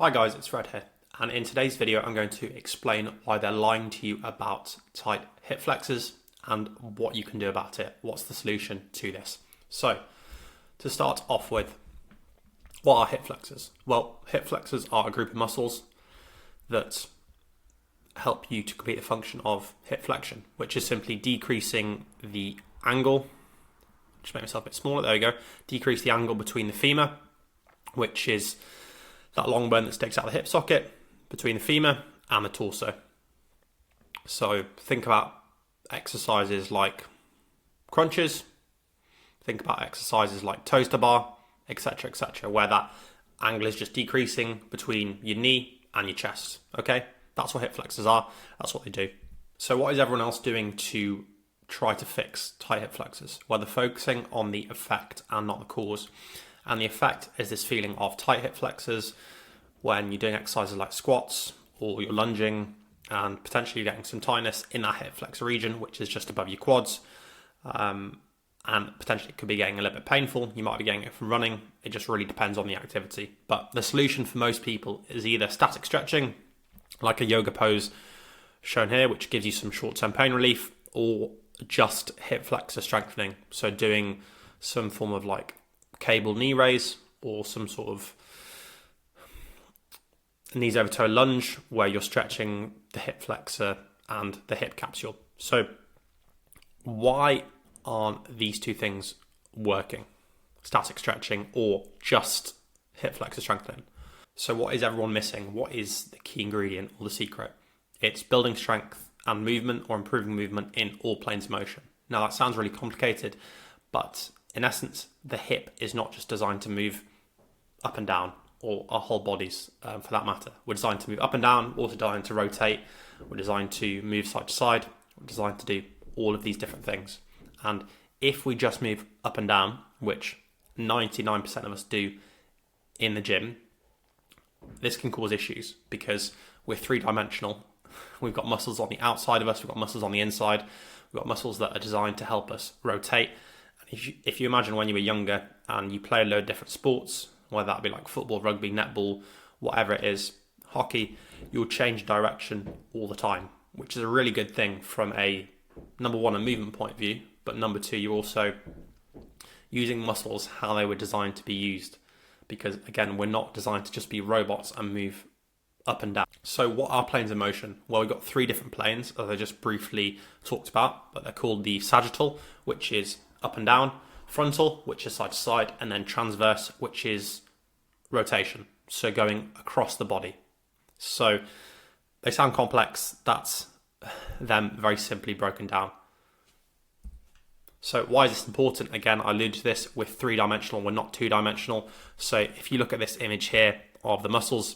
Hi guys, it's Fred here, and in today's video I'm going to explain why they're lying to you about tight hip flexors and what you can do about it. What's the solution to this? So, to start off with, what are hip flexors? Well, hip flexors are a group of muscles that help you to complete the function of hip flexion, which is simply decreasing the angle. Just make myself a bit smaller, there we go. Decrease the angle between the femur, which is that long bone that sticks out of the hip socket, between the femur and the torso. So think about exercises like crunches, think about exercises like toes to bar, etc., where that angle is just decreasing between your knee and your chest. Okay, that's what hip flexors are, that's what they do. So what is everyone else doing to try to fix tight hip flexors? Well, they're focusing on the effect and not the cause. And the effect is this feeling of tight hip flexors when you're doing exercises like squats or you're lunging and potentially getting some tightness in that hip flexor region, which is just above your quads. And potentially it could be getting a little bit painful. You might be getting it from running. It just really depends on the activity. But the solution for most people is either static stretching, like a yoga pose shown here, which gives you some short-term pain relief, or just hip flexor strengthening. So doing some form of like cable knee raise or some sort of knees over toe lunge where you're stretching the hip flexor and the hip capsule. So why aren't these two things working? Static stretching or just hip flexor strengthening? So what is everyone missing? What is the key ingredient or the secret? It's building strength and movement or improving movement in all planes of motion. Now that sounds really complicated, but in essence, the hip is not just designed to move up and down, or our whole bodies for that matter. We're designed to move up and down, we're designed to rotate, we're designed to move side to side, we're designed to do all of these different things. And if we just move up and down, which 99% of us do in the gym, this can cause issues because we're three-dimensional. We've got muscles on the outside of us, we've got muscles on the inside, we've got muscles that are designed to help us rotate. If you imagine when you were younger and you play a load of different sports, whether that be like football, rugby, netball, whatever it is, hockey, you'll change direction all the time, which is a really good thing from a, number one, a movement point of view, but number two, you're also using muscles how they were designed to be used. Because again, we're not designed to just be robots and move up and down. So what are planes of motion? Well, we've got three different planes, as I just briefly talked about, but they're called the sagittal, which is up and down, frontal, which is side to side, and then transverse, which is rotation, so going across the body. So they sound complex, that's them very simply broken down. So why is this important? Again, I alluded to this, we're three-dimensional, we're not two-dimensional. So if you look at this image here of the muscles,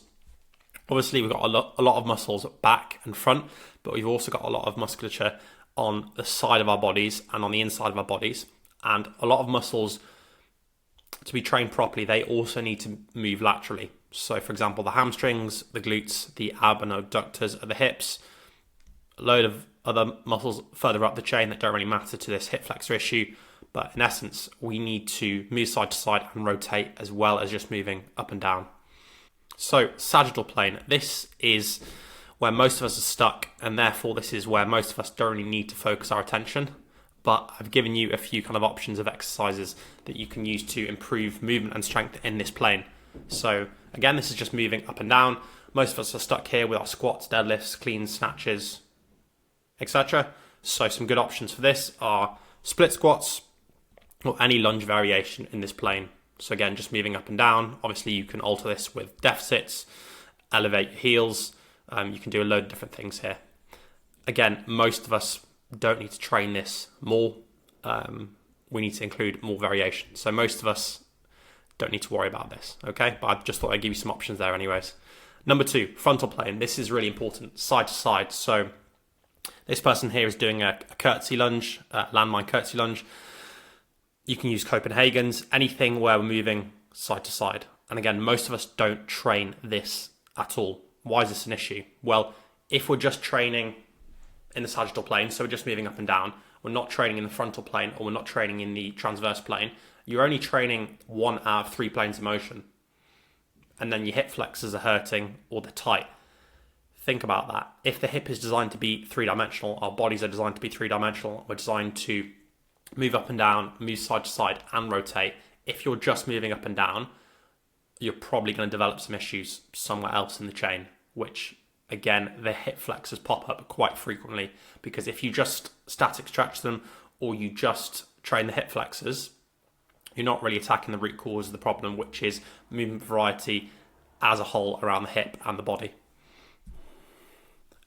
obviously we've got a lot of muscles back and front, but we've also got a lot of musculature on the side of our bodies and on the inside of our bodies. And a lot of muscles, to be trained properly, they also need to move laterally. So for example, the hamstrings, the glutes, the abductors of the hips, a load of other muscles further up the chain that don't really matter to this hip flexor issue. But in essence, we need to move side to side and rotate as well as just moving up and down. So sagittal plane, this is where most of us are stuck, and therefore this is where most of us don't really need to focus our attention. But I've given you a few kind of options of exercises that you can use to improve movement and strength in this plane. So again, this is just moving up and down. Most of us are stuck here with our squats, deadlifts, cleans, snatches, etc. So some good options for this are split squats or any lunge variation in this plane. So again, just moving up and down. Obviously you can alter this with deficits, elevate your heels. You can do a load of different things here. Again, most of us don't need to train this more. We need to include more variation. So most of us don't need to worry about this, okay? But I just thought I'd give you some options there anyways. Number two, frontal plane. This is really important, side to side. So this person here is doing a curtsy lunge, landmine curtsy lunge. You can use Copenhagen's, anything where we're moving side to side. And again, most of us don't train this at all. Why is this an issue? Well, if we're just training in the sagittal plane, so we're just moving up and down, we're not training in the frontal plane, or we're not training in the transverse plane, you're only training one out of three planes of motion. and then your hip flexors are hurting or they're tight. Think about that. If the hip is designed to be three-dimensional, our bodies are designed to be three-dimensional, we're designed to move up and down, move side to side, and rotate. If you're just moving up and down, you're probably going to develop some issues somewhere else in the chain, which, again, the hip flexors pop up quite frequently, because if you just static stretch them or you just train the hip flexors, you're not really attacking the root cause of the problem, which is movement variety as a whole around the hip and the body.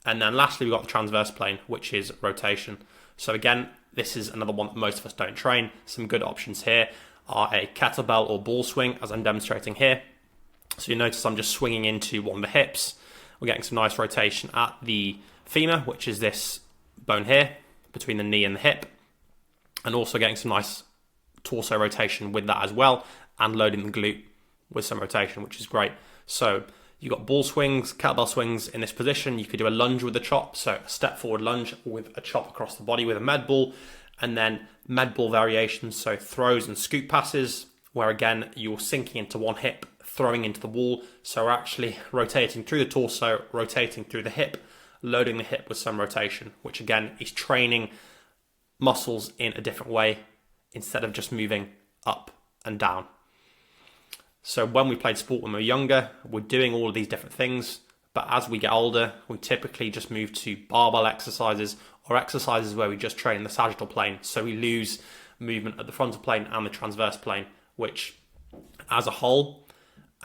And then lastly, we've got the transverse plane, which is rotation. So again, this is another one that most of us don't train. Some good options here are a kettlebell or ball swing, as I'm demonstrating here. So you notice I'm just swinging into one of the hips. We're getting some nice rotation at the femur, which is this bone here, between the knee and the hip. And also getting some nice torso rotation with that as well, and loading the glute with some rotation, which is great. So you've got ball swings, kettlebell swings in this position. You could do a lunge with the chop, so a step forward lunge with a chop across the body with a med ball, and then med ball variations, so throws and scoop passes, where again, you're sinking into one hip, throwing into the wall. So we're actually rotating through the torso, rotating through the hip, loading the hip with some rotation, which again is training muscles in a different way instead of just moving up and down. So when we played sport when we were younger, we're doing all of these different things. But as we get older, we typically just move to barbell exercises or exercises where we just train the sagittal plane. So we lose movement at the frontal plane and the transverse plane, which as a whole,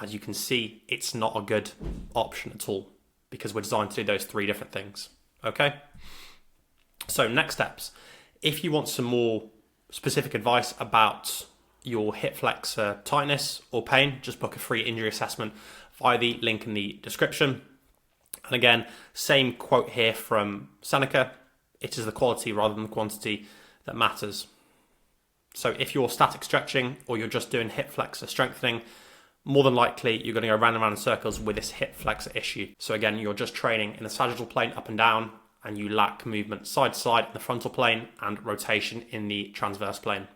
as you can see, it's not a good option at all, because we're designed to do those three different things. Okay? So next steps. If you want some more specific advice about your hip flexor tightness or pain, just book a free injury assessment via the link in the description. And again, same quote here from Seneca: it is the quality rather than the quantity that matters. So if you're static stretching or you're just doing hip flexor strengthening, more than likely you're going to go round and round in circles with this hip flexor issue. So again, you're just training in the sagittal plane up and down, and you lack movement side to side in the frontal plane and rotation in the transverse plane.